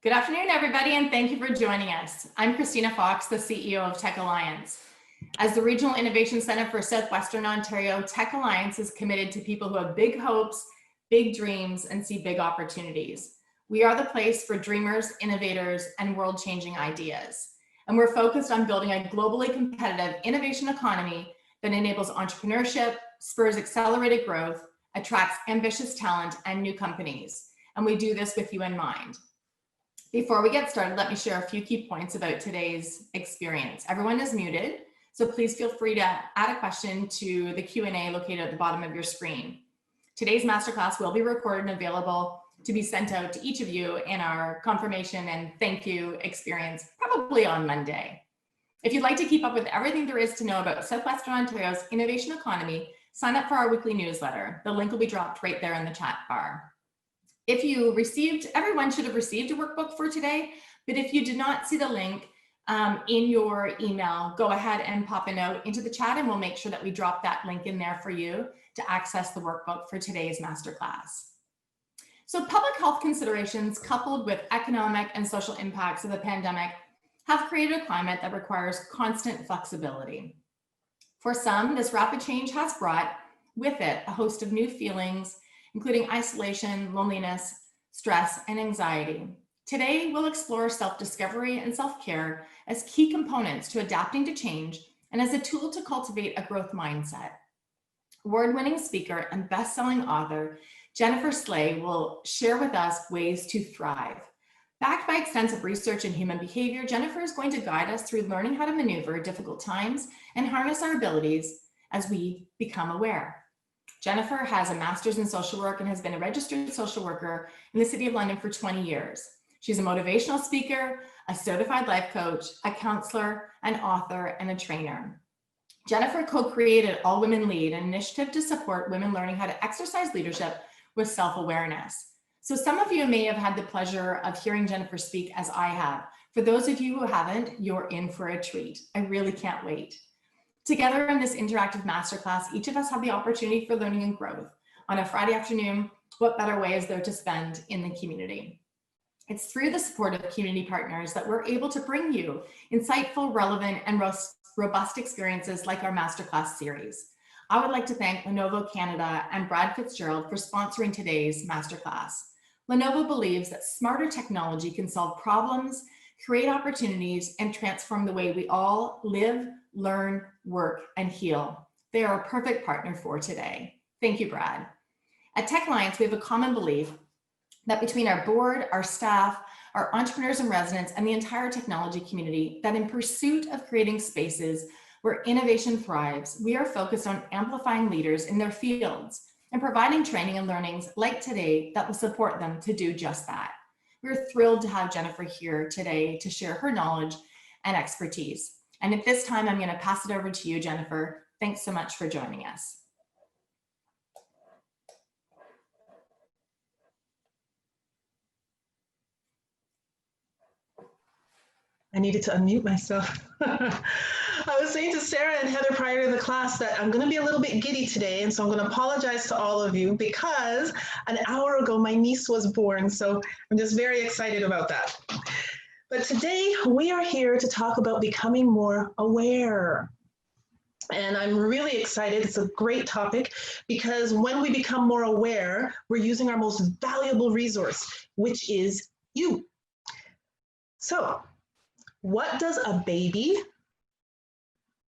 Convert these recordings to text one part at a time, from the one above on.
Good afternoon, everybody, and thank you for joining us. I'm Christina Fox, the CEO of Tech Alliance. As the Regional Innovation Center for Southwestern Ontario, Tech Alliance is committed to people who have big hopes, big dreams, and see big opportunities. We are the place for dreamers, innovators, and world-changing ideas. And we're focused on building a globally competitive innovation economy that enables entrepreneurship, spurs accelerated growth, attracts ambitious talent and new companies. And we do this with you in mind. Before we get started, let me share a few key points about today's experience. Everyone is muted, so please feel free to add a question to the Q&A located at the bottom of your screen. Today's masterclass will be recorded and available to be sent out to each of you in our confirmation and thank you experience, probably on Monday. If you'd like to keep up with everything there is to know about Southwestern Ontario's innovation economy, sign up for our weekly newsletter. The link will be dropped right there in the chat bar. If you everyone should have received a workbook for today, but if you did not see the link in your email, go ahead and pop a note into the chat and we'll make sure that we drop that link in there for you to access the workbook for today's masterclass. So public health considerations coupled with economic and social impacts of the pandemic have created a climate that requires constant flexibility. For some, this rapid change has brought with it a host of new feelings, including isolation, loneliness, stress, and anxiety. Today, we'll explore self-discovery and self-care as key components to adapting to change and as a tool to cultivate a growth mindset. Award-winning speaker and best-selling author, Jennifer Slay will share with us ways to thrive. Backed by extensive research in human behavior, Jennifer is going to guide us through learning how to maneuver difficult times and harness our abilities as we become aware. Jennifer has a master's in social work and has been a registered social worker in the City of London for 20 years. She's a motivational speaker, a certified life coach, a counselor, an author, and a trainer. Jennifer co-created All Women Lead, an initiative to support women learning how to exercise leadership with self-awareness. So some of you may have had the pleasure of hearing Jennifer speak as I have. For those of you who haven't, you're in for a treat. I really can't wait. Together in this interactive masterclass, each of us have the opportunity for learning and growth. On a Friday afternoon, what better way is there to spend in the community? It's through the support of community partners that we're able to bring you insightful, relevant, and robust experiences like our masterclass series. I would like to thank Lenovo Canada and Brad Fitzgerald for sponsoring today's masterclass. Lenovo believes that smarter technology can solve problems, create opportunities, and transform the way we all live, learn, work, and heal. They are a perfect partner for today. Thank you, Brad. At Tech Alliance, we have a common belief that between our board, our staff, our entrepreneurs and residents, and the entire technology community, that in pursuit of creating spaces where innovation thrives, we are focused on amplifying leaders in their fields and providing training and learnings like today that will support them to do just that. We're thrilled to have Jennifer here today to share her knowledge and expertise. And at this time, I'm going to pass it over to you, Jennifer. Thanks so much for joining us. I needed to unmute myself. I was saying to Sarah and Heather prior to the class that I'm going to be a little bit giddy today, and so I'm going to apologize to all of you because an hour ago my niece was born, so I'm just very excited about that. But today we are here to talk about becoming more aware. And I'm really excited. It's a great topic because when we become more aware, we're using our most valuable resource, which is you. So, what does a baby,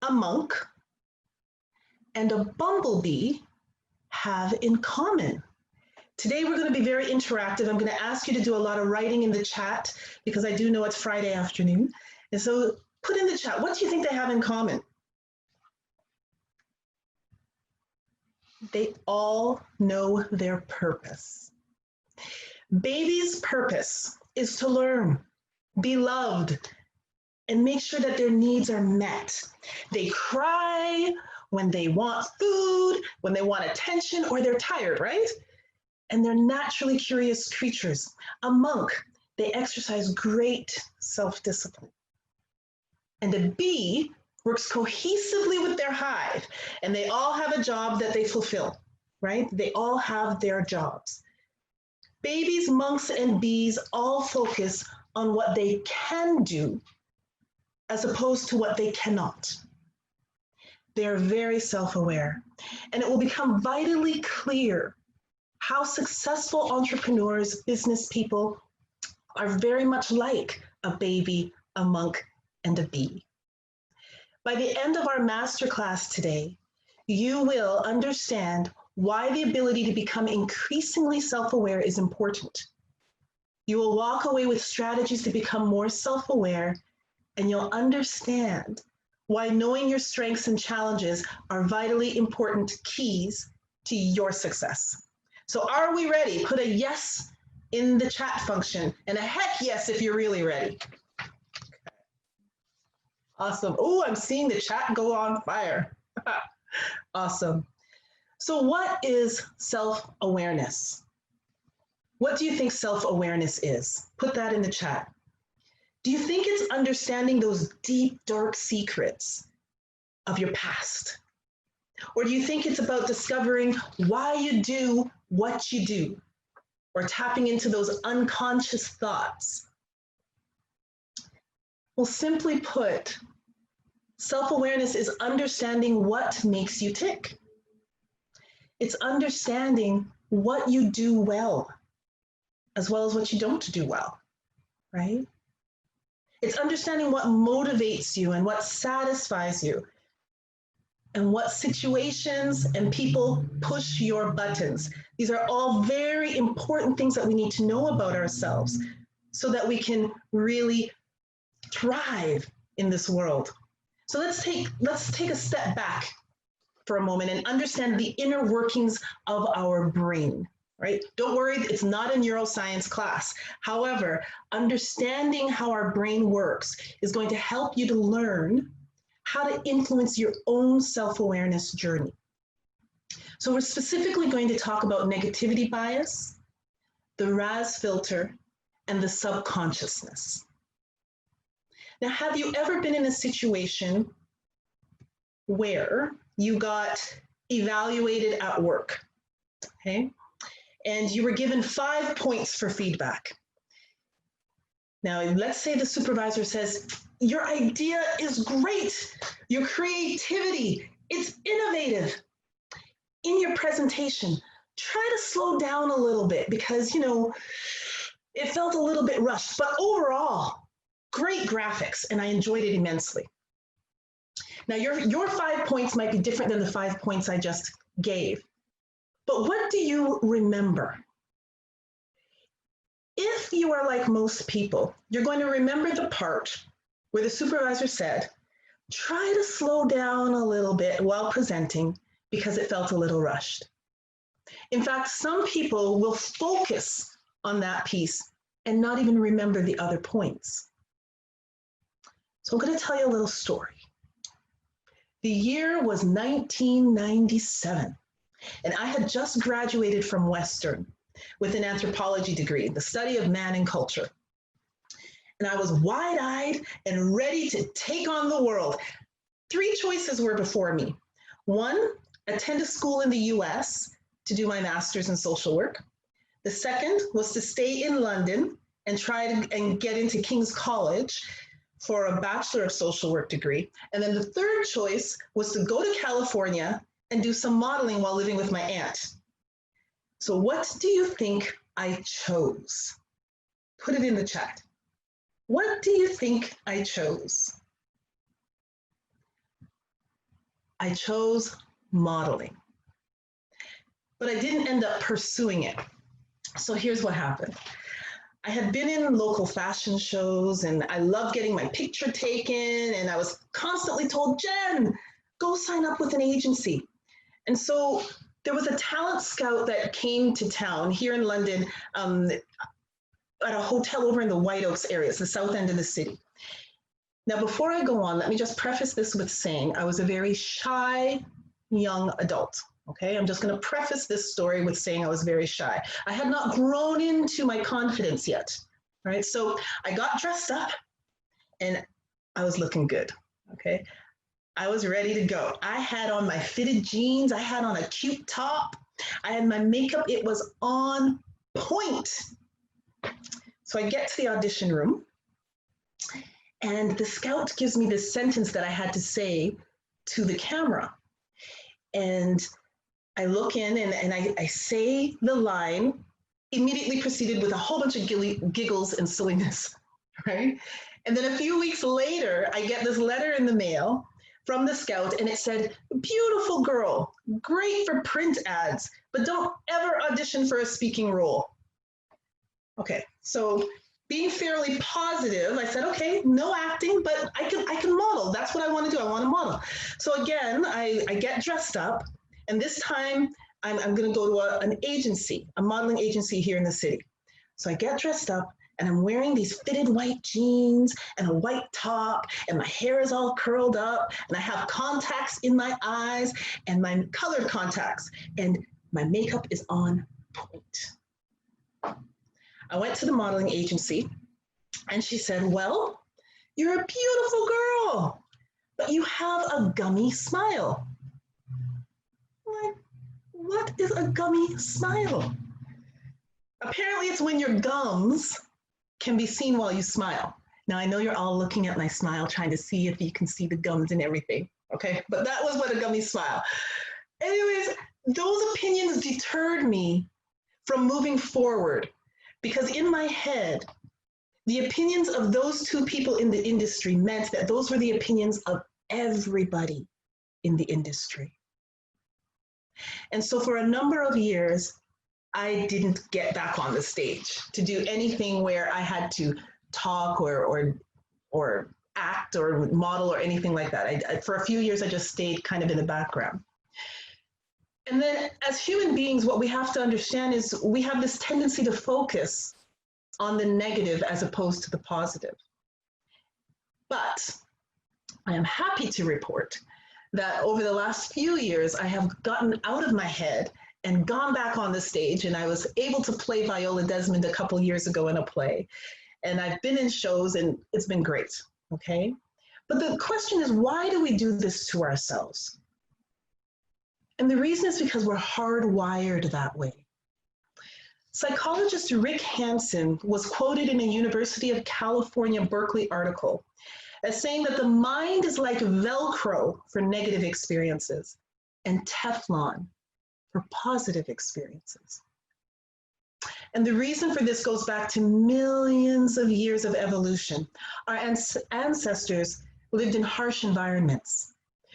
a monk, and a bumblebee have in common? Today, we're going to be very interactive. I'm going to ask you to do a lot of writing in the chat because I do know it's Friday afternoon. And so put in the chat, what do you think they have in common? They all know their purpose. Babies' purpose is to learn, be loved, and make sure that their needs are met. They cry when they want food, when they want attention, or they're tired, right? And they're naturally curious creatures. A monk, they exercise great self-discipline. And a bee works cohesively with their hive, and they all have a job that they fulfill, right? They all have their jobs. Babies, monks, and bees all focus on what they can do as opposed to what they cannot. They're very self-aware, and it will become vitally clear how successful entrepreneurs, business people are very much like a baby, a monk, and a bee. By the end of our masterclass today, you will understand why the ability to become increasingly self-aware is important. You will walk away with strategies to become more self-aware, and you'll understand why knowing your strengths and challenges are vitally important keys to your success. So are we ready? Put a yes in the chat function and a heck yes if you're really ready. Awesome. Oh, I'm seeing the chat go on fire. Awesome. So what is self-awareness? What do you think self-awareness is? Put that in the chat. Do you think it's understanding those deep, dark secrets of your past? Or do you think it's about discovering why you do what you do? Or tapping into those unconscious thoughts? Well, simply put, self-awareness is understanding what makes you tick. It's understanding what you do well as what you don't do well, right? It's understanding what motivates you and what satisfies you and what situations and people push your buttons. These are all very important things that we need to know about ourselves so that we can really thrive in this world. So let's take a step back for a moment and understand the inner workings of our brain, right? Don't worry, it's not a neuroscience class. However, understanding how our brain works is going to help you to learn how to influence your own self-awareness journey. So we're specifically going to talk about negativity bias, the RAS filter, and the subconsciousness. Now, have you ever been in a situation where you got evaluated at work, okay? And you were given 5 points for feedback. Now, let's say the supervisor says, your idea is great. Your creativity, it's innovative. In your presentation, try to slow down a little bit because, it felt a little bit rushed, but overall, great graphics, and I enjoyed it immensely. Now, your 5 points might be different than the 5 points I just gave, but what do you remember? If you are like most people, you're going to remember the part where the supervisor said, try to slow down a little bit while presenting because it felt a little rushed. In fact, some people will focus on that piece and not even remember the other points. So I'm going to tell you a little story. The year was 1997, and I had just graduated from Western with an anthropology degree, the study of man and culture. And I was wide-eyed and ready to take on the world. 3 choices were before me. 1, attend a school in the US to do my master's in social work. The second was to stay in London and try to get into King's College for a Bachelor of Social Work degree. And then the third choice was to go to California and do some modeling while living with my aunt. So what do you think I chose? Put it in the chat. What do you think I chose? I chose modeling, but I didn't end up pursuing it. So here's what happened. I had been in local fashion shows and I loved getting my picture taken, and I was constantly told, Jen, go sign up with an agency. And so there was a talent scout that came to town here in London at a hotel over in the White Oaks area. It's the south end of the city. Now, before I go on, let me just preface this with saying I was a very shy young adult. Okay, I'm just going to preface this story with saying I was very shy. I had not grown into my confidence yet, right? So I got dressed up and I was looking good, okay? I was ready to go. I had on my fitted jeans. I had on a cute top. I had my makeup. It was on point. So I get to the audition room, and the scout gives me this sentence that I had to say to the camera. And I look in and I say the line, immediately proceeded with a whole bunch of giggles and silliness, right? And then a few weeks later, I get this letter in the mail from the scout, and it said, beautiful girl, great for print ads, but don't ever audition for a speaking role. Okay, so being fairly positive, I said, okay, no acting, but I can model. That's what I want to do. I want to model. So again, I get dressed up, and this time I'm going to go to an agency, a modeling agency here in the city. So I get dressed up, and I'm wearing these fitted white jeans and a white top, and my hair is all curled up, and I have contacts in my eyes and my colored contacts, and my makeup is on point. I went to the modeling agency, and she said, well, you're a beautiful girl, but you have a gummy smile. I'm like, what is a gummy smile? Apparently it's when your gums can be seen while you smile. Now I know you're all looking at my smile, trying to see if you can see the gums and everything, okay? But that was what a gummy smile. Anyways, those opinions deterred me from moving forward, because in my head, the opinions of those two people in the industry meant that those were the opinions of everybody in the industry. And so for a number of years, I didn't get back on the stage to do anything where I had to talk or act or model or anything like that. For a few years, I just stayed kind of in the background. And then as human beings, what we have to understand is we have this tendency to focus on the negative as opposed to the positive. But I am happy to report that over the last few years, I have gotten out of my head and gone back on the stage, and I was able to play Viola Desmond a couple years ago in a play. And I've been in shows, and it's been great, okay? But the question is, why do we do this to ourselves? And the reason is because we're hardwired that way. Psychologist Rick Hansen was quoted in a University of California, Berkeley article as saying that the mind is like Velcro for negative experiences and Teflon for positive experiences. And the reason for this goes back to millions of years of evolution. Our ancestors lived in harsh environments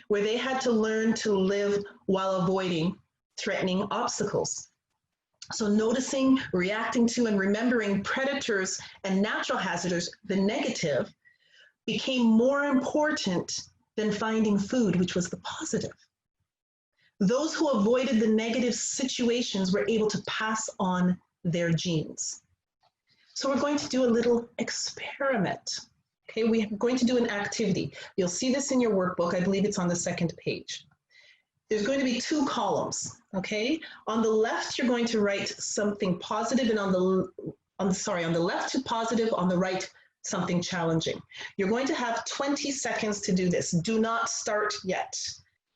where they had to learn to live while avoiding threatening obstacles. So noticing, reacting to, and remembering predators and natural hazards, the negative, became more important than finding food, which was the positive. Those who avoided the negative situations were able to pass on their genes. So we're going to do a little experiment. Okay, we're going to do an activity. You'll see this in your workbook. I believe it's on the second page. There's going to be two columns, okay? On the left, you're going to write something positive, and on the left to positive, on the right, something challenging. You're going to have 20 seconds to do this. Do not start yet.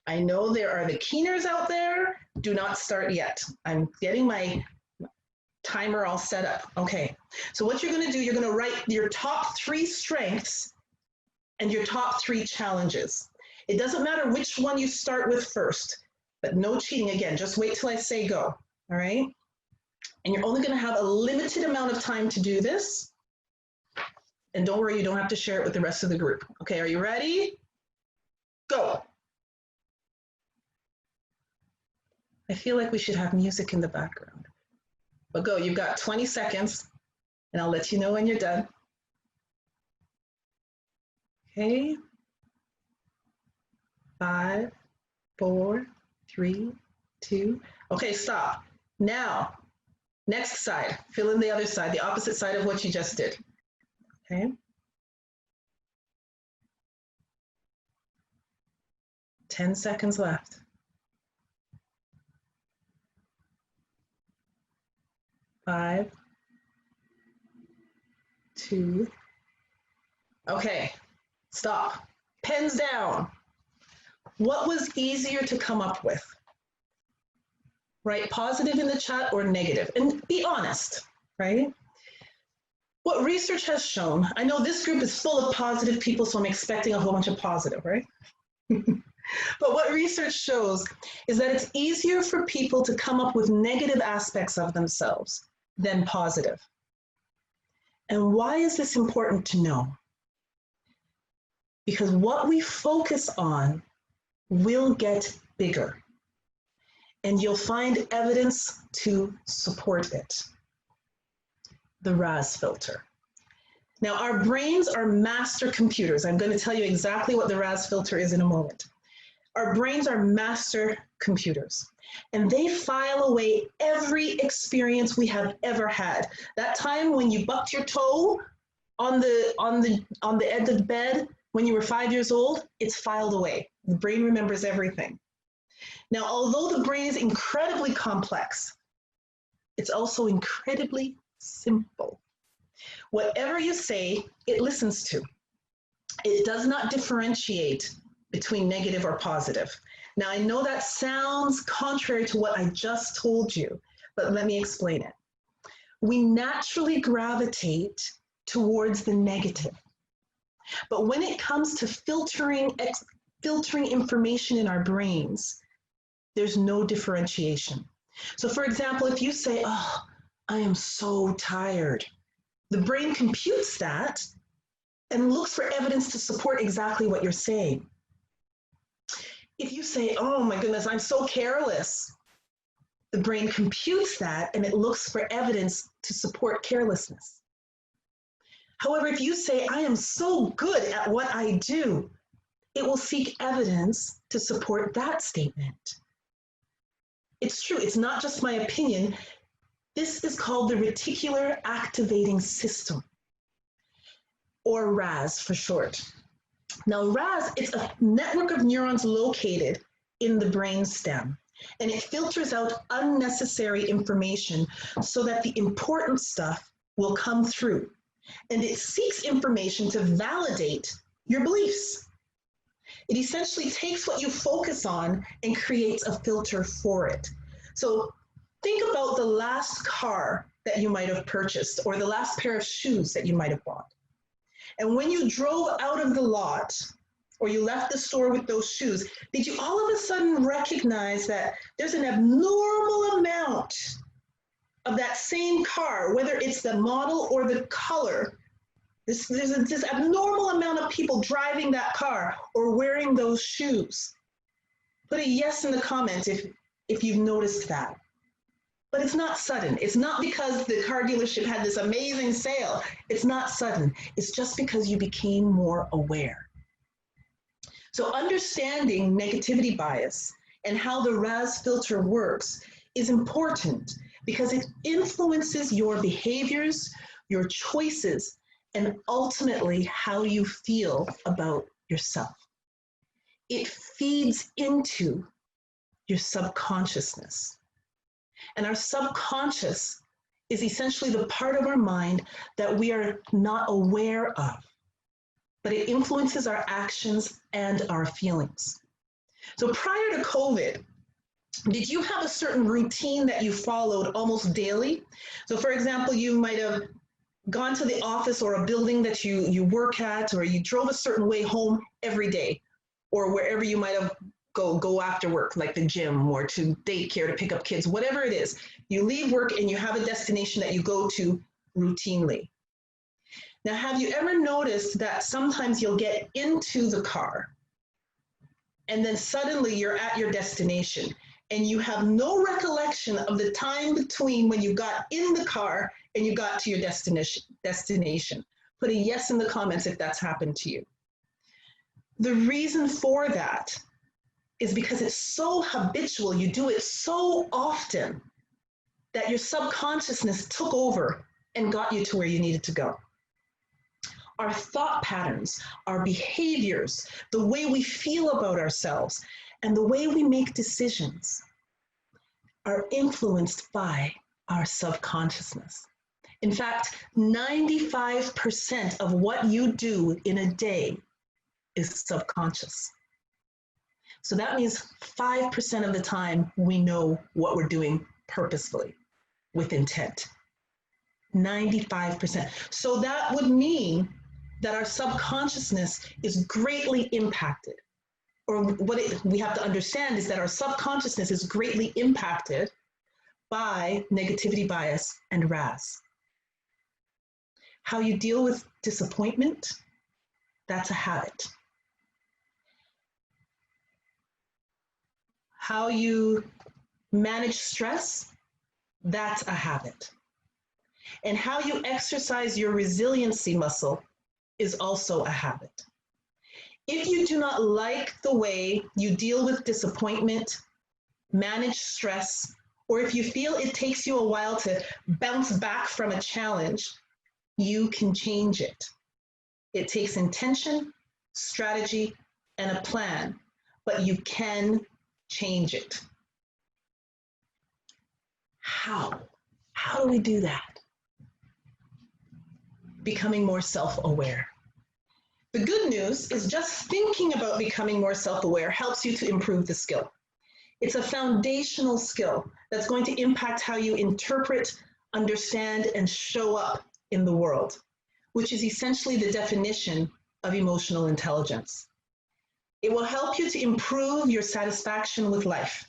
I know there are the keeners out there. Do not start yet. I'm getting my timer all set up. Okay, so what you're gonna do, you're gonna write your top 3 strengths and your top 3 challenges. It doesn't matter which one you start with first, but no cheating again. Just wait till I say go, all right? And you're only gonna have a limited amount of time to do this. And don't worry, you don't have to share it with the rest of the group. Okay, are you ready? Go. I feel like we should have music in the background. But go, you've got 20 seconds, and I'll let you know when you're done. Okay. 5, 4, 3, 2. Okay, stop. Now, next side. Fill in the other side, the opposite side of what you just did. Okay. 10 seconds left. 5, 2. Okay, stop. Pens down. What was easier to come up with? Write positive in the chat or negative, and be honest, right? What research has shown, I know this group is full of positive people, so I'm expecting a whole bunch of positive, right? But what research shows is that it's easier for people to come up with negative aspects of themselves than positive. And why is this important to know? Because what we focus on will get bigger, and you'll find evidence to support it. The RAS filter. Now, our brains are master computers. I'm going to tell you exactly what the RAS filter is in a moment. Our brains are master computers, and they file away every experience we have ever had. That time when you bucked your toe on the edge of the bed when you were 5 years old, it's filed away. The brain remembers everything. Now, although the brain is incredibly complex, it's also incredibly simple. Whatever you say, it listens to. It does not differentiate between negative or positive. Now, I know that sounds contrary to what I just told you, but let me explain it. We naturally gravitate towards the negative. But when it comes to filtering information in our brains, there's no differentiation. So for example, if you say, oh, I am so tired, the brain computes that and looks for evidence to support exactly what you're saying. If you say, oh my goodness, I'm so careless, the brain computes that and it looks for evidence to support carelessness. However, if you say, I am so good at what I do, it will seek evidence to support that statement. It's true, it's not just my opinion. This is called the reticular activating system, or RAS for short. Now, RAS, it's a network of neurons located in the brainstem, and it filters out unnecessary information so that the important stuff will come through. And it seeks information to validate your beliefs. It essentially takes what you focus on and creates a filter for it. So think about the last car that you might have purchased or the last pair of shoes that you might have bought. And when you drove out of the lot or you left the store with those shoes, did you all of a sudden recognize that there's an abnormal amount of that same car, whether it's the model or the color? There's this abnormal amount of people driving that car or wearing those shoes. Put a yes in the comments if you've noticed that. But it's not sudden. It's not because the car dealership had this amazing sale. It's not sudden. It's just because you became more aware. So understanding negativity bias and how the RAS filter works is important because it influences your behaviors, your choices, and ultimately how you feel about yourself. It feeds into your subconsciousness. And our subconscious is essentially the part of our mind that we are not aware of, but it influences our actions and our feelings. So prior to COVID, did you have a certain routine that you followed almost daily? So for example, you might have gone to the office or a building that you work at, or you drove a certain way home every day, or wherever you might have go after work, like the gym or to daycare to pick up kids, whatever it is. You leave work and you have a destination that you go to routinely. Now, have you ever noticed that sometimes you'll get into the car and then suddenly you're at your destination and you have no recollection of the time between when you got in the car and you got to your destination? Put a yes in the comments if that's happened to you. The reason for that is because it's so habitual, you do it so often that your subconsciousness took over and got you to where you needed to go. Our thought patterns, our behaviors, the way we feel about ourselves, and the way we make decisions are influenced by our subconsciousness. In fact, 95% of what you do in a day is subconscious. So that means 5% of the time we know what we're doing purposefully with intent. 95%. So that would mean that our subconsciousness is greatly impacted. Or we have to understand is that our subconsciousness is greatly impacted by negativity bias and RAS. How you deal with disappointment, that's a habit. How you manage stress, that's a habit. And how you exercise your resiliency muscle is also a habit. If you do not like the way you deal with disappointment, manage stress, or if you feel it takes you a while to bounce back from a challenge, you can change it. It takes intention, strategy, and a plan, but you can change it. How? How do we do that? Becoming more self-aware. The good news is just thinking about becoming more self-aware helps you to improve the skill. It's a foundational skill that's going to impact how you interpret, understand, and show up in the world, which is essentially the definition of emotional intelligence. It will help you to improve your satisfaction with life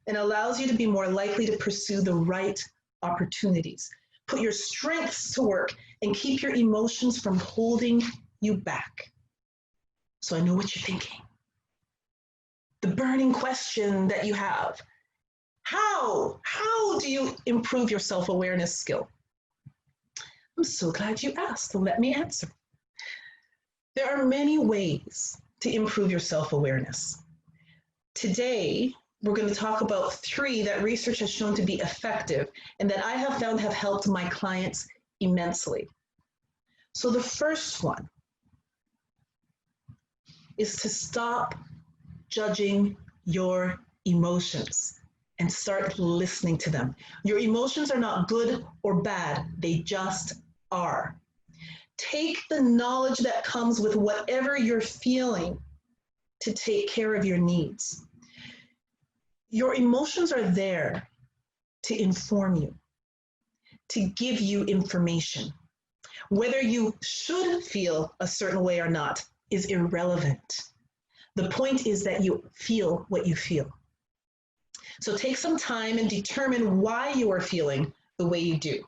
and allows you to be more likely to pursue the right opportunities. Put your strengths to work and keep your emotions from holding you back. So I know what you're thinking. The burning question that you have, how do you improve your self-awareness skill? I'm so glad you asked, so let me answer. There are many ways to improve your self-awareness. Today, we're going to talk about 3 that research has shown to be effective and that I have found have helped my clients immensely. So the first one is to stop judging your emotions and start listening to them. Your emotions are not good or bad, they just are. Take the knowledge that comes with whatever you're feeling to take care of your needs. Your emotions are there to inform you, to give you information. Whether you should feel a certain way or not is irrelevant. The point is that you feel what you feel. So take some time and determine why you are feeling the way you do.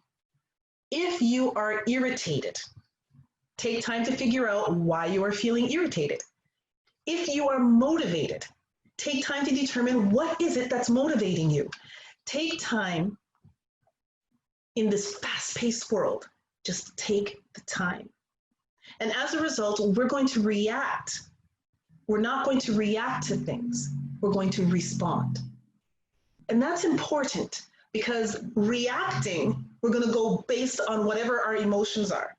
If you are irritated, take time to figure out why you are feeling irritated. If you are motivated, take time to determine what is it that's motivating you. Take time in this fast-paced world. Just take the time. And as a result, we're going to react. We're not going to react to things. We're going to respond. And that's important because reacting, we're going to go based on whatever our emotions are.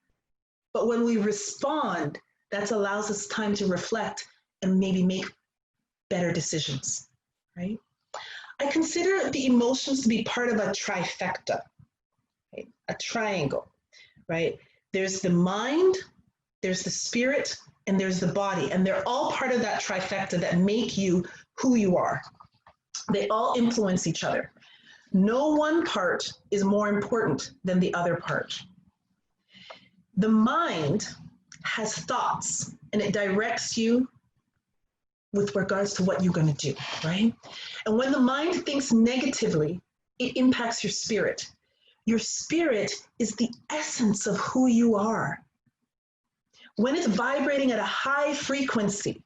But when we respond, that allows us time to reflect and maybe make better decisions, right? I consider the emotions to be part of a trifecta, right? A triangle, right? There's the mind, there's the spirit, and there's the body. And they're all part of that trifecta that make you who you are. They all influence each other. No one part is more important than the other part. The mind has thoughts and it directs you with regards to what you're going to do, right? And when the mind thinks negatively, it impacts your spirit. Your spirit is the essence of who you are. When it's vibrating at a high frequency,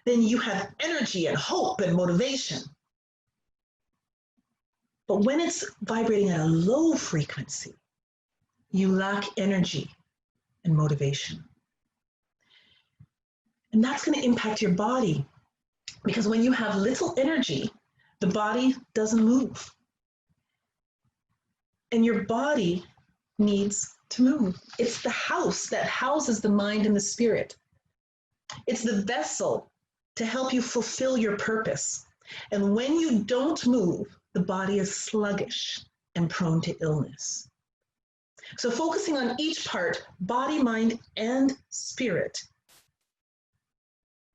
then you have energy and hope and motivation. But when it's vibrating at a low frequency, you lack energy and motivation. And that's going to impact your body because when you have little energy, the body doesn't move. And your body needs to move. It's the house that houses the mind and the spirit. It's the vessel to help you fulfill your purpose. And when you don't move, the body is sluggish and prone to illness. So focusing on each part, body, mind, and spirit,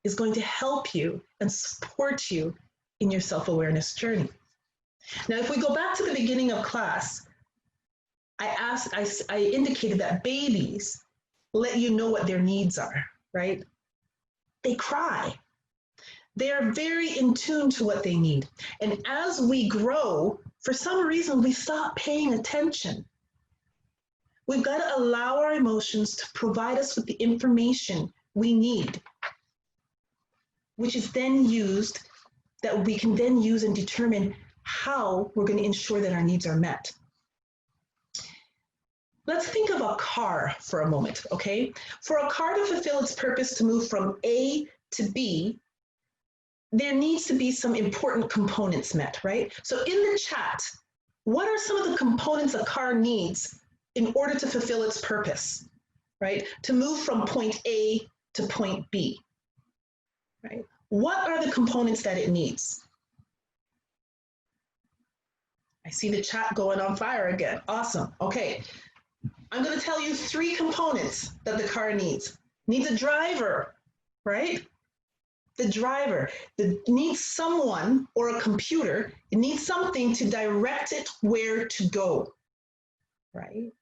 is going to help you and support you in your self-awareness journey. Now, if we go back to the beginning of class, I indicated that babies let you know what their needs are, right? They cry. They are very in tune to what they need. And as we grow, for some reason, we stop paying attention. We've got to allow our emotions to provide us with the information we need, which is then used, that we can then use and determine how we're going to ensure that our needs are met. Let's think of a car for a moment, okay? For a car to fulfill its purpose to move from A to B, there needs to be some important components met, right? So in the chat, what are some of the components a car needs in order to fulfill its purpose, right? To move from point A to point B, right? What are the components that it needs? I see the chat going on fire again. Awesome. Okay. I'm going to tell you 3 components that the car needs. Needs a driver, right? The driver. It needs someone or a computer. It needs something to direct it where to go, right?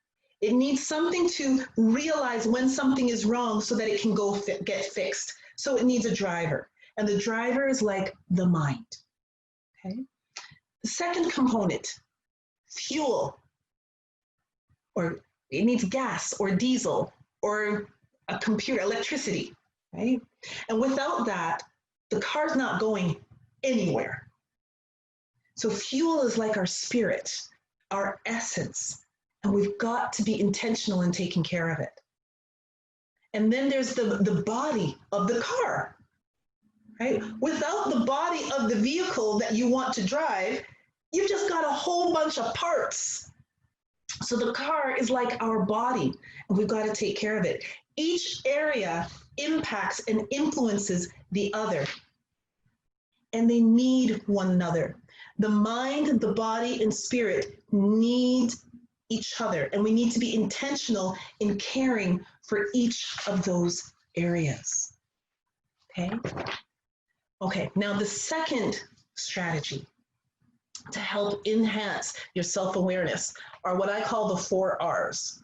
It needs something to realize when something is wrong so that it can go get fixed. So it needs a driver. And the driver is like the mind, okay? The second component, fuel, or it needs gas or diesel or a computer, electricity, right? And without that, the car's not going anywhere. So fuel is like our spirit, our essence, and we've got to be intentional in taking care of it. And then there's the body of the car, right? Without the body of the vehicle that you want to drive, you've just got a whole bunch of parts. So the car is like our body, and we've got to take care of it. Each area impacts and influences the other, and they need one another. The mind, the body, and spirit need each other, and we need to be intentional in caring for each of those areas. Okay? Okay, now the second strategy to help enhance your self-awareness are what I call the 4 R's.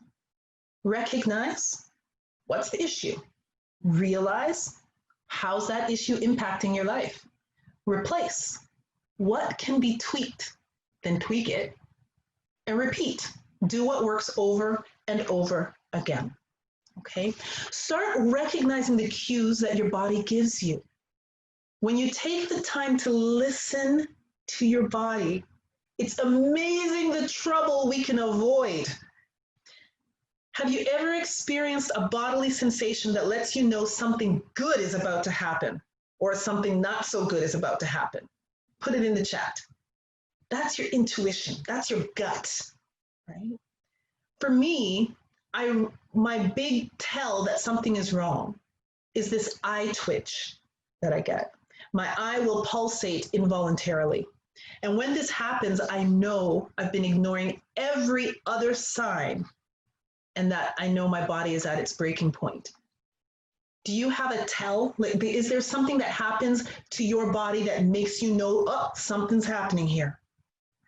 Recognize, what's the issue? Realize, how's that issue impacting your life? Replace, what can be tweaked? Then tweak it. And repeat, do what works over and over again. Okay? Start recognizing the cues that your body gives you. When you take the time to listen to your body, it's amazing the trouble we can avoid. Have you ever experienced a bodily sensation that lets you know something good is about to happen or something not so good is about to happen? Put it in the chat. That's your intuition. That's your gut, right? For me, my big tell that something is wrong is this eye twitch that I get. My eye will pulsate involuntarily. And when this happens, I know I've been ignoring every other sign and that I know my body is at its breaking point. Do you have a tell? Like, is there something that happens to your body that makes you know, oh, something's happening here?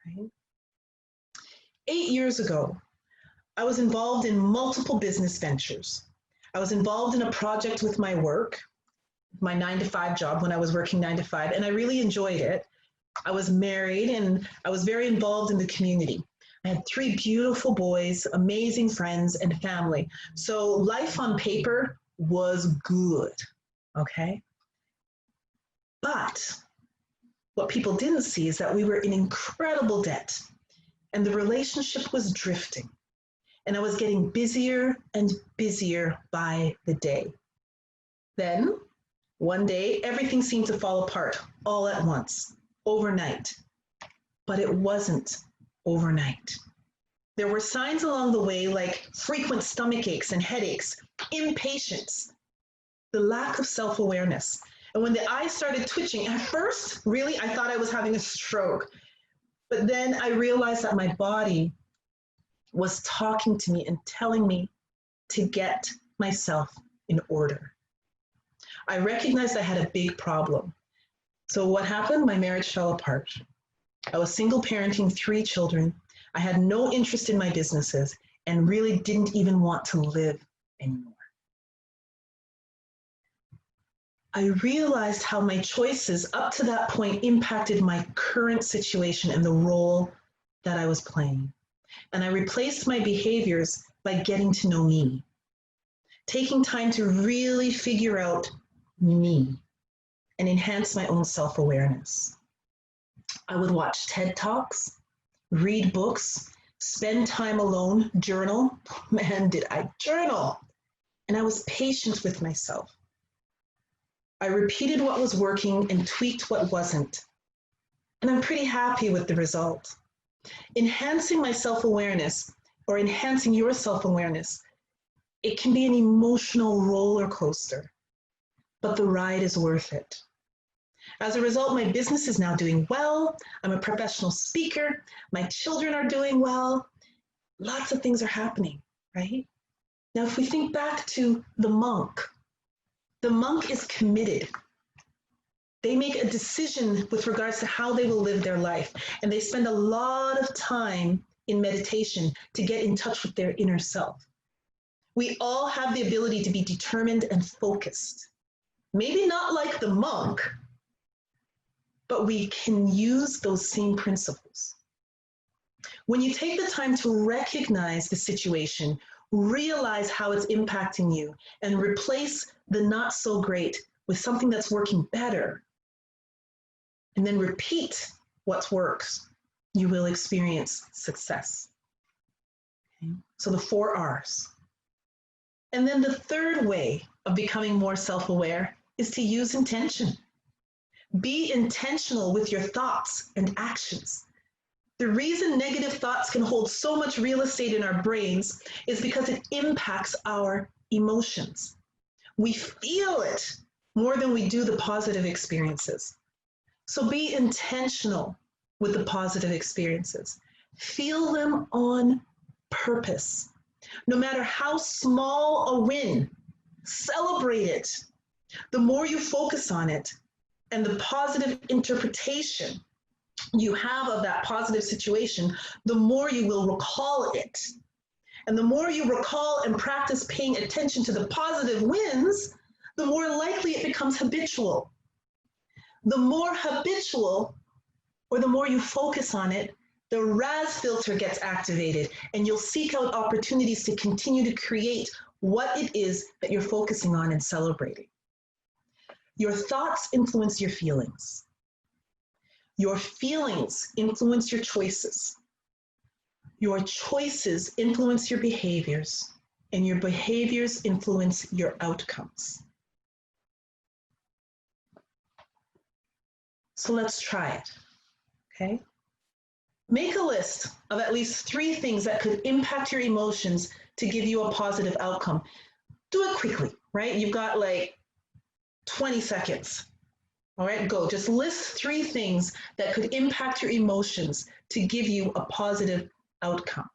Right? 8 years ago, I was involved in multiple business ventures. I was involved in a project with my work, my 9-to-5 job when I was working 9 to 5, and I really enjoyed it. I was married and I was very involved in the community. I had 3 beautiful boys, amazing friends and family. So life on paper was good, okay? But what people didn't see is that we were in incredible debt and the relationship was drifting. And I was getting busier and busier by the day. Then one day, everything seemed to fall apart all at once, overnight. But it wasn't overnight. There were signs along the way like frequent stomach aches and headaches, impatience, the lack of self-awareness. And when the eyes started twitching, at first, really, I thought I was having a stroke. But then I realized that my body was talking to me and telling me to get myself in order. I recognized I had a big problem. So what happened? My marriage fell apart. I was single parenting 3 children. I had no interest in my businesses and really didn't even want to live anymore. I realized how my choices up to that point impacted my current situation and the role that I was playing. And I replaced my behaviors by getting to know me, taking time to really figure out me and enhance my own self-awareness. I would watch TED Talks, read books, spend time alone, journal. Man, did I journal. And I was patient with myself. I repeated what was working and tweaked what wasn't. And I'm pretty happy with the result. Enhancing my self-awareness or enhancing your self-awareness, it can be an emotional roller coaster, but the ride is worth it. As a result, my business is now doing well. I'm a professional speaker. My children are doing well. Lots of things are happening, right? Now, if we think back to the monk is committed. They make a decision with regards to how they will live their life, and they spend a lot of time in meditation to get in touch with their inner self. We all have the ability to be determined and focused. Maybe not like the monk, but we can use those same principles. When you take the time to recognize the situation, realize how it's impacting you, and replace the not so great with something that's working better, and then repeat what works, you will experience success. Okay? So the 4 R's. And then the third way of becoming more self-aware is to use intention. Be intentional with your thoughts and actions. The reason negative thoughts can hold so much real estate in our brains is because it impacts our emotions. We feel it more than we do the positive experiences. So be intentional with the positive experiences. Feel them on purpose. No matter how small a win, celebrate it. The more you focus on it and the positive interpretation you have of that positive situation, the more you will recall it. And the more you recall and practice paying attention to the positive wins, the more likely it becomes habitual. The more habitual, or the more you focus on it, the RAS filter gets activated, and you'll seek out opportunities to continue to create what it is that you're focusing on and celebrating. Your thoughts influence your feelings. Your feelings influence your choices. Your choices influence your behaviors, and your behaviors influence your outcomes. So let's try it, okay? Make a list of at least 3 things that could impact your emotions to give you a positive outcome. Do it quickly, right? You've got like 20 seconds. All right, go. Just list 3 things that could impact your emotions to give you a positive outcome.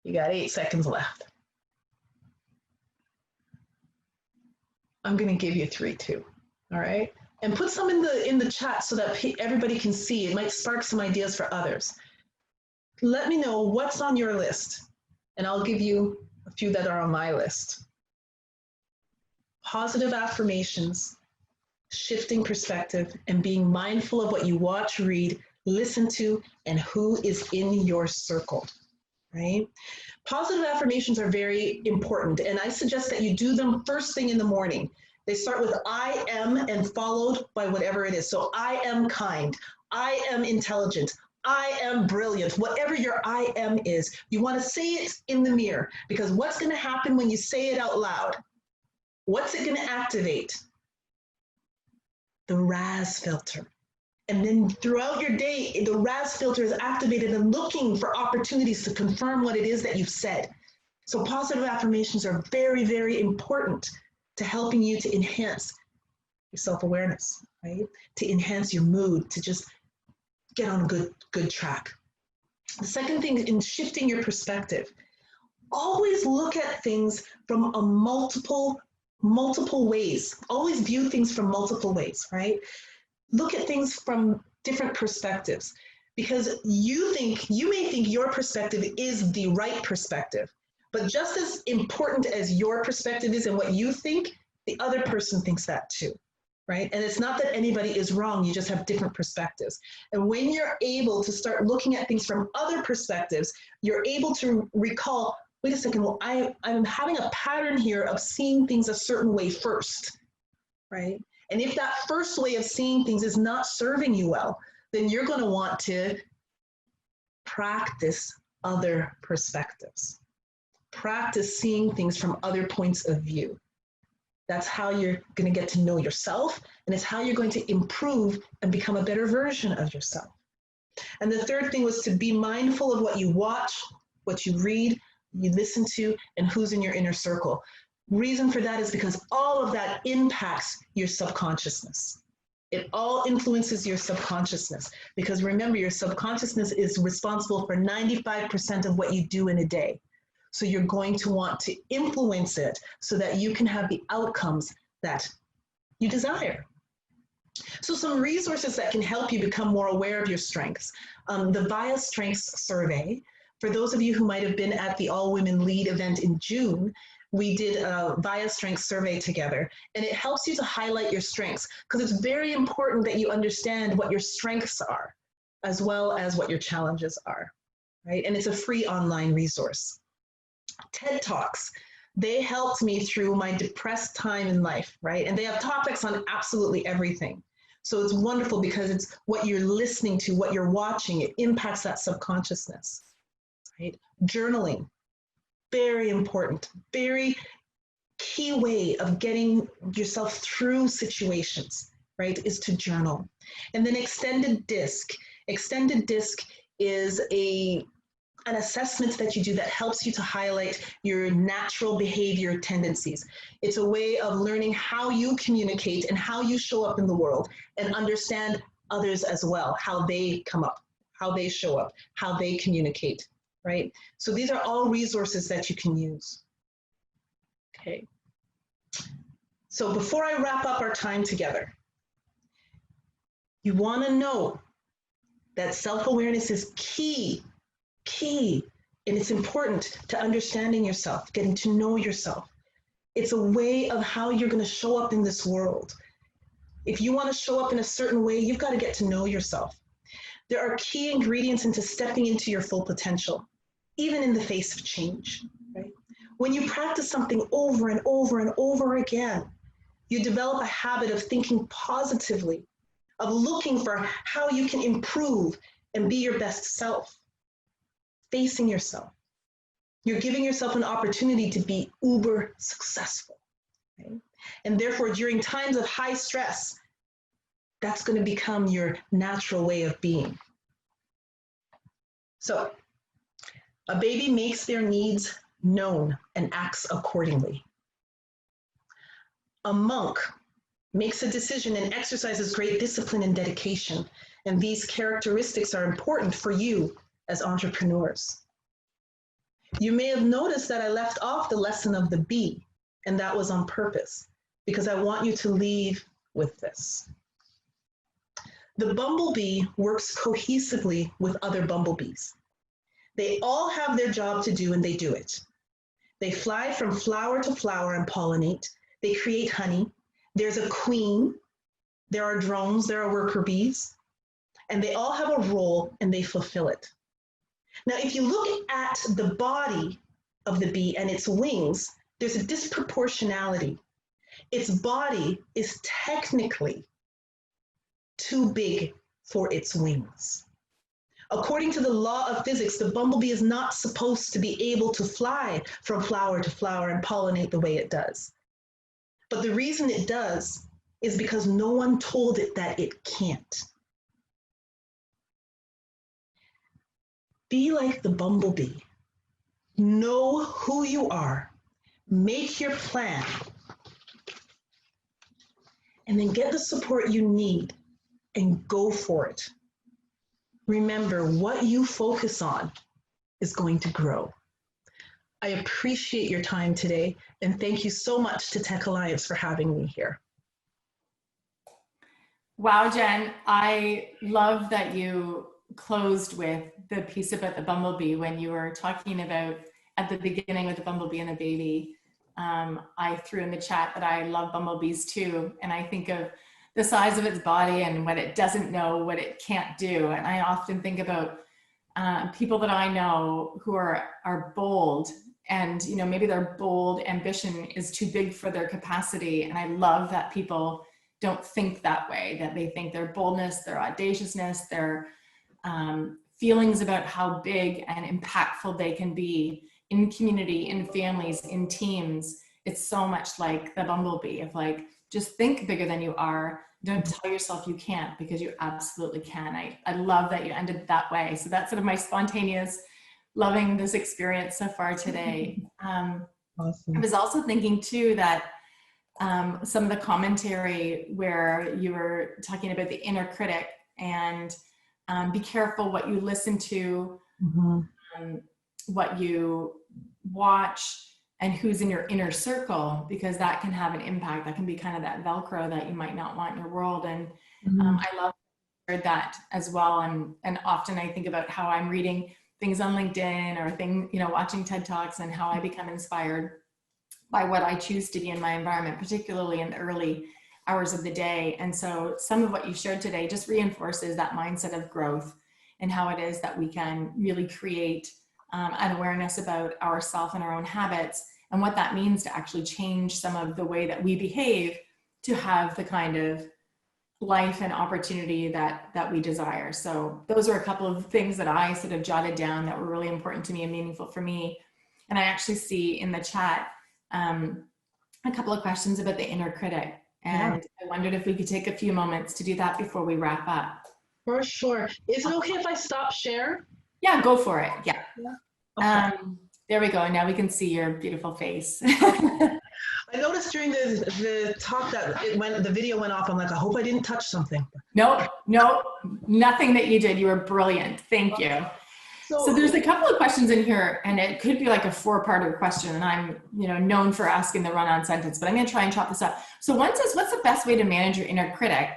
You got 8 seconds left. I'm going to give you 3 too. All right, and put some in the chat so that everybody can see. It might spark some ideas for others. Let me know what's on your list, and I'll give you a few that are on my list. Positive affirmations, shifting perspective, and being mindful of what you watch, read, listen to, and who is in your circle, right? Positive affirmations are very important, and I suggest that you do them first thing in the morning. They start with I am and followed by whatever it is. So I am kind, I am intelligent, I am brilliant, whatever your I am is. You want to say it in the mirror, because what's going to happen when you say it out loud? What's it going to activate? The RAS filter. And then throughout your day, the RAS filter is activated and looking for opportunities to confirm what it is that you've said. So positive affirmations are very, very important to helping you to enhance your self-awareness, right? To enhance your mood, to just get on a good track. The second thing, in shifting your perspective, always look at things from a multiple ways. Always view things from multiple ways, right? Look at things from different perspectives, because you may think your perspective is the right perspective, but just as important as your perspective is and what you think, the other person thinks that too, right? And it's not that anybody is wrong, you just have different perspectives. And when you're able to start looking at things from other perspectives, you're able to recall, wait a second, well, I'm having a pattern here of seeing things a certain way first, right? And if that first way of seeing things is not serving you well, then you're going to want to practice other perspectives. Practice seeing things from other points of view. That's how you're going to get to know yourself, and it's how you're going to improve and become a better version of yourself. And the third thing was to be mindful of what you watch, what you read, you listen to, and who's in your inner circle. Reason for that is because all of that impacts your subconsciousness. It all influences your subconsciousness, because remember, your subconsciousness is responsible for 95% of what you do in a day. So you're going to want to influence it so that you can have the outcomes that you desire. So some resources that can help you become more aware of your strengths. The VIA Strengths Survey. For those of you who might have been at the All Women Lead event in June, we did a VIA Strengths Survey together, and it helps you to highlight your strengths, because it's very important that you understand what your strengths are, as well as what your challenges are, right? And it's a free online resource. TED Talks, they helped me through my depressed time in life, right? And they have topics on absolutely everything. So it's wonderful because it's what you're listening to, what you're watching, it impacts that subconsciousness, right? Journaling, very important, very key way of getting yourself through situations, right, is to journal. And then extended disc. Extended disc is an assessment that you do that helps you to highlight your natural behavior tendencies. It's a way of learning how you communicate and how you show up in the world, and understand others as well, how they come up, how they show up, how they communicate, right? So these are all resources that you can use. Okay. So before I wrap up our time together, you want to know that self-awareness is key, and it's important to understanding yourself, getting to know yourself. It's a way of how you're going to show up in this world. If you want to show up in a certain way, you've got to get to know yourself. There are key ingredients into stepping into your full potential, even in the face of change, right? When you practice something over and over and over again, you develop a habit of thinking positively, of looking for how you can improve and be your best self. Facing yourself. You're giving yourself an opportunity to be uber successful. Okay? And therefore, during times of high stress, that's going to become your natural way of being. So, a baby makes their needs known and acts accordingly. A monk makes a decision and exercises great discipline and dedication. And these characteristics are important for you as entrepreneurs. You may have noticed that I left off the lesson of the bee, and that was on purpose, because I want you to leave with this. The bumblebee works cohesively with other bumblebees. They all have their job to do, and they do it. They fly from flower to flower and pollinate. They create honey. There's a queen. There are drones. There are worker bees. And they all have a role, and they fulfill it. Now, if you look at the body of the bee and its wings, there's a disproportionality. Its body is technically too big for its wings. According to the law of physics, the bumblebee is not supposed to be able to fly from flower to flower and pollinate the way it does. But the reason it does is because no one told it that it can't. Be like the bumblebee. Know who you are. Make your plan. And then get the support you need and go for it. remember what you focus on is going to grow. I appreciate your time today, and thank you so much to Tech Alliance for having me here. Wow, Jen, I love that you closed with the piece about the bumblebee when you were talking about at the beginning with the bumblebee and the baby. I threw in the chat that I love bumblebees too, and I think of the size of its body and what it doesn't know, what it can't do. And I often think about people that I know who are bold, and maybe their bold ambition is too big for their capacity. And I love that people don't think that way, that they think their boldness, their audaciousness, their feelings about how big and impactful they can be in community, in families, in teams. It's so much like the bumblebee of like, just think bigger than you are. Don't tell yourself you can't, because you absolutely can. I love that you ended that way. So that's sort of my spontaneous loving this experience so far today. Awesome. I was also thinking too that some of the commentary where you were talking about the inner critic and be careful what you listen to, what you watch, and who's in your inner circle, because that can have an impact. That can be kind of that Velcro that you might not want in your world. And I love that as well. And often I think about how I'm reading things on LinkedIn or watching TED Talks, and how I become inspired by what I choose to be in my environment, particularly in the early hours of the day. And so some of what you shared today just reinforces that mindset of growth and how it is that we can really create an awareness about ourselves and our own habits, and what that means to actually change some of the way that we behave to have the kind of life and opportunity that we desire. So those are a couple of things that I sort of jotted down that were really important to me and meaningful for me. And I actually see in the chat a couple of questions about the inner critic. And I wondered if we could take a few moments to do that before we wrap up. For sure. Is it okay if I stop share? Yeah, go for it. Yeah. Okay. There we go. Now we can see your beautiful face. I noticed during the talk that the video went off. I'm like, I hope I didn't touch something. Nope, nothing that you did. You were brilliant. Thank you. So there's a couple of questions in here, and it could be like a 4-parter question, and I'm known for asking the run-on sentence, but I'm going to try and chop this up. So one says, what's the best way to manage your inner critic?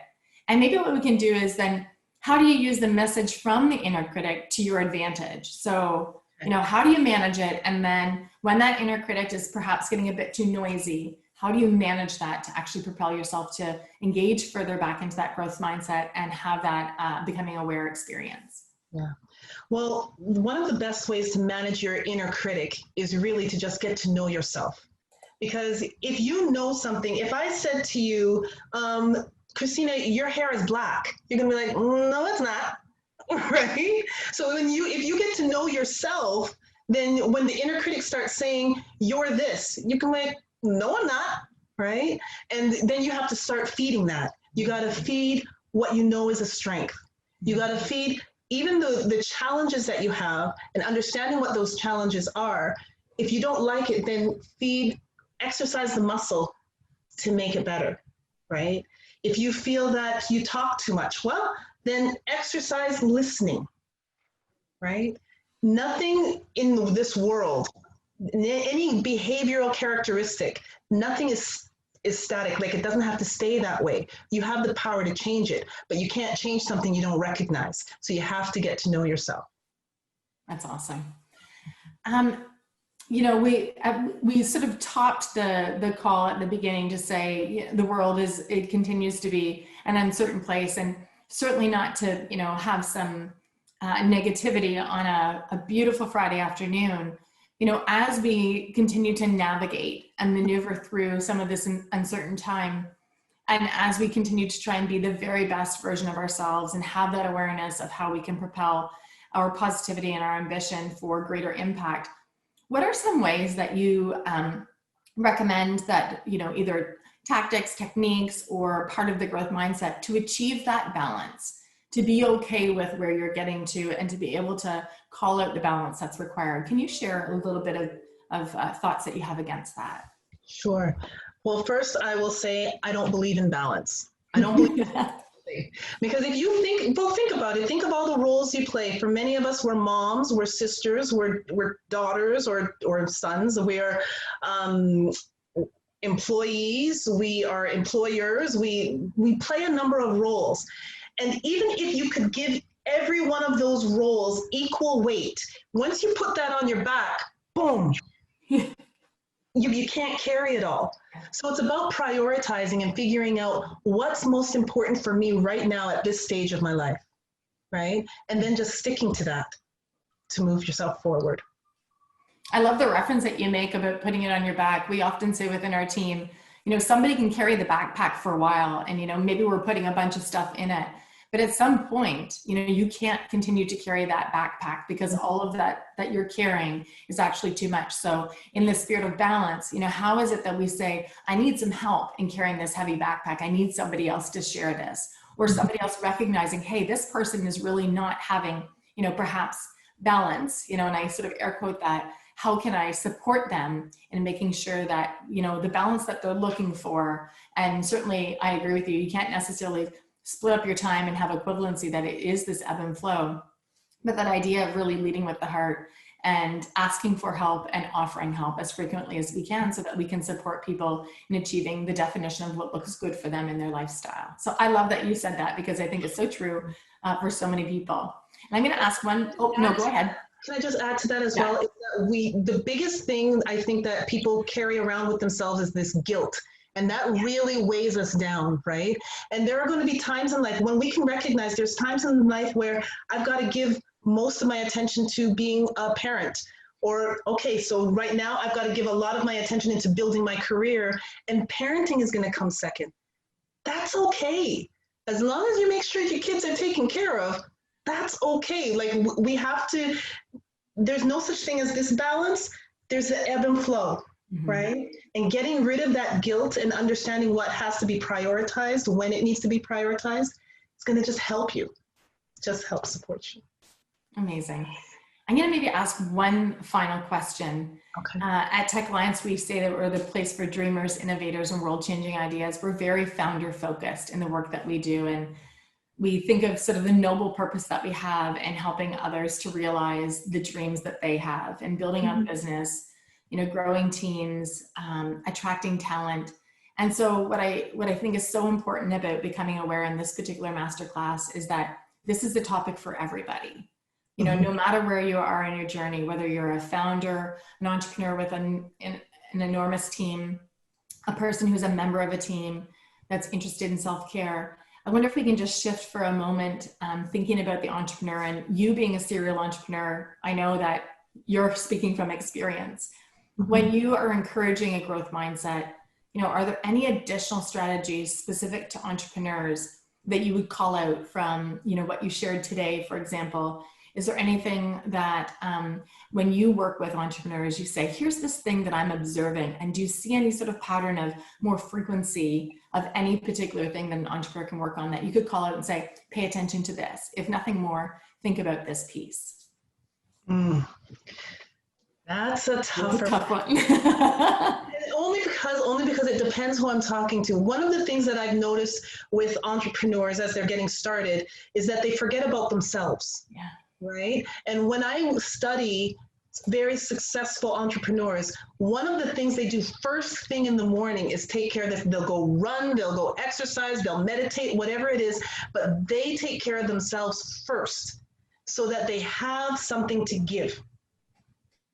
And maybe what we can do is then, how do you use the message from the inner critic to your advantage? So how do you manage it? And then when that inner critic is perhaps getting a bit too noisy, how do you manage that to actually propel yourself to engage further back into that growth mindset and have that becoming aware experience? Yeah. Well, one of the best ways to manage your inner critic is really to just get to know yourself. Because if you know something, if I said to you, Christina, your hair is black, you're gonna be like, no, it's not. Right? So if you get to know yourself, then when the inner critic starts saying you're this, you can be like, no, I'm not, right? And then you have to start feeding that. You got to feed what you know is a strength. You got to feed even the challenges that you have, and understanding what those challenges are. If you don't like it, then exercise the muscle to make it better, right? If you feel that you talk too much, well, then exercise listening, right? Nothing in this world, any behavioral characteristic, nothing is static. Like, it doesn't have to stay that way. You have the power to change it, but you can't change something you don't recognize. So you have to get to know yourself. That's awesome. We sort of topped the call at the beginning to say the world it continues to be an uncertain place, and certainly not to have some negativity on a beautiful Friday afternoon. As we continue to navigate and maneuver through some of this uncertain time, and as we continue to try and be the very best version of ourselves and have that awareness of how we can propel our positivity and our ambition for greater impact, what are some ways that you recommend that, either tactics, techniques, or part of the growth mindset to achieve that balance, to be okay with where you're getting to, and to be able to call out the balance that's required? Can you share a little bit of thoughts that you have against that? Sure. Well, first I will say I don't believe in balance. I don't believe in Because if you think, well, think about it. Think of all the roles you play. For many of us, we're moms, we're sisters, we're daughters or sons. We are employees, we are employers. We play a number of roles. And even if you could give every one of those roles equal weight, once you put that on your back, boom, you can't carry it all. So it's about prioritizing and figuring out what's most important for me right now at this stage of my life, right? And then just sticking to that to move yourself forward. I love the reference that you make about putting it on your back. We often say within our team, you know, somebody can carry the backpack for a while and, you know, maybe we're putting a bunch of stuff in it. But at some point, you know, you can't continue to carry that backpack because all of that you're carrying is actually too much. So in the spirit of balance, you know, how is it that we say, I need some help in carrying this heavy backpack. I need somebody else to share this, or somebody else recognizing, hey, this person is really not having, you know, perhaps balance, you know, and I sort of air quote that. How can I support them in making sure that, you know, the balance that they're looking for? And certainly I agree with you. You can't necessarily split up your time and have equivalency, that it is this ebb and flow, but that idea of really leading with the heart and asking for help and offering help as frequently as we can so that we can support people in achieving the definition of what looks good for them in their lifestyle. So I love that you said that because I think it's so true for so many people. And I'm going to ask one, oh no, go ahead. Can I just add to that as well? Is that the biggest thing I think that people carry around with themselves is this guilt. And that really weighs us down, right? And there are going to be times in life when we can recognize there's times in life where I've got to give most of my attention to being a parent. Or, okay, so right now I've got to give a lot of my attention into building my career, and parenting is going to come second. That's okay. As long as you make sure your kids are taken care of, that's okay. Like we have to, there's no such thing as this balance. There's the ebb and flow. Mm-hmm. Right? And getting rid of that guilt and understanding what has to be prioritized, when it needs to be prioritized, it's going to just help you, just help support you. Amazing. I'm going to maybe ask one final question. Okay. At Tech Alliance, we say that we're the place for dreamers, innovators, and world-changing ideas. We're very founder-focused in the work that we do. And we think of sort of the noble purpose that we have in helping others to realize the dreams that they have and building up business, you know, growing teams, attracting talent. And so what I think is so important about becoming aware in this particular masterclass is that this is the topic for everybody. You know, no matter where you are in your journey, whether you're a founder, an entrepreneur with an enormous team, a person who's a member of a team that's interested in self-care. I wonder if we can just shift for a moment, thinking about the entrepreneur and you being a serial entrepreneur. I know that you're speaking from experience. When you are encouraging a growth mindset, you know, are there any additional strategies specific to entrepreneurs that you would call out from, you know, what you shared today, for example? Is there anything that when you work with entrepreneurs, you say, here's this thing that I'm observing, and do you see any sort of pattern of more frequency of any particular thing that an entrepreneur can work on that you could call out and say, pay attention to this. If nothing more, think about this piece. That's a tough one. only because it depends who I'm talking to. One of the things that I've noticed with entrepreneurs as they're getting started is that they forget about themselves. Yeah. Right? And when I study very successful entrepreneurs, one of the things they do first thing in the morning is take care of this. They'll go run, they'll go exercise, they'll meditate, whatever it is, but they take care of themselves first so that they have something to give.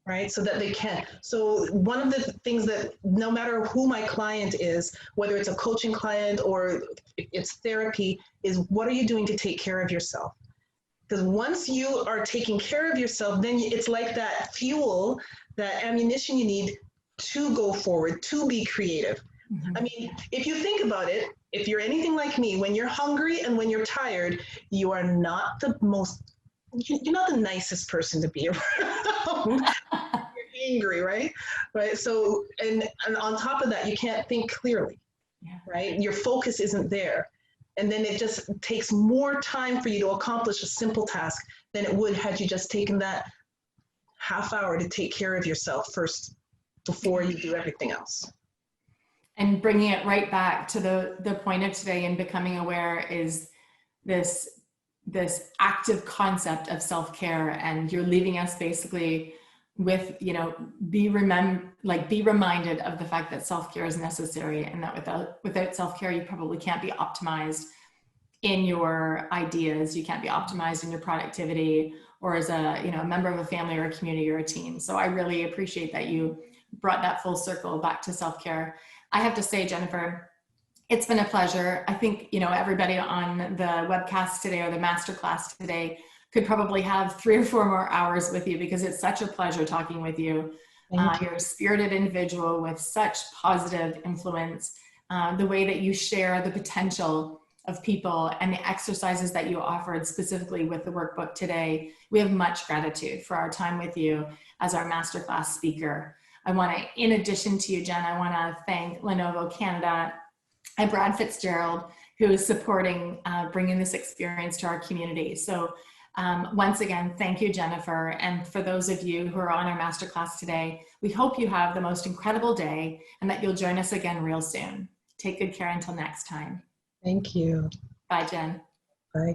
Right? So that they can. So one of the things that no matter who my client is, whether it's a coaching client or it's therapy, is what are you doing to take care of yourself? Because once you are taking care of yourself, then it's like that fuel, that ammunition you need to go forward, to be creative. I mean, if you think about it, if you're anything like me, when you're hungry and when you're tired, you are not the most, you're not the nicest person to be around. You're angry, right? Right. So, and on top of that, you can't think clearly, right? Your focus isn't there. And then it just takes more time for you to accomplish a simple task than it would had you just taken that half hour to take care of yourself first before you do everything else. And bringing it right back to the point of today and becoming aware is this active concept of self-care, and you're leaving us basically with, you know, be reminded of the fact that self-care is necessary, and that without self-care, you probably can't be optimized in your ideas, you can't be optimized in your productivity, or as a, you know, a member of a family or a community or a team. So I really appreciate that you brought that full circle back to self-care. I have to say, Jennifer, it's been a pleasure. I think, you know, everybody on the webcast today or the masterclass today could probably have 3 or 4 more hours with you, because it's such a pleasure talking with you. You're a spirited individual with such positive influence. The way that you share the potential of people and the exercises that you offered specifically with the workbook today, we have much gratitude for our time with you as our masterclass speaker. I want to, in addition to you, Jen, I want to thank Lenovo Canada and Brad Fitzgerald, who is supporting bringing this experience to our community. So once again, thank you, Jennifer. And for those of you who are on our masterclass today, we hope you have the most incredible day and that you'll join us again real soon. Take good care until next time. Thank you. Bye, Jen. Bye.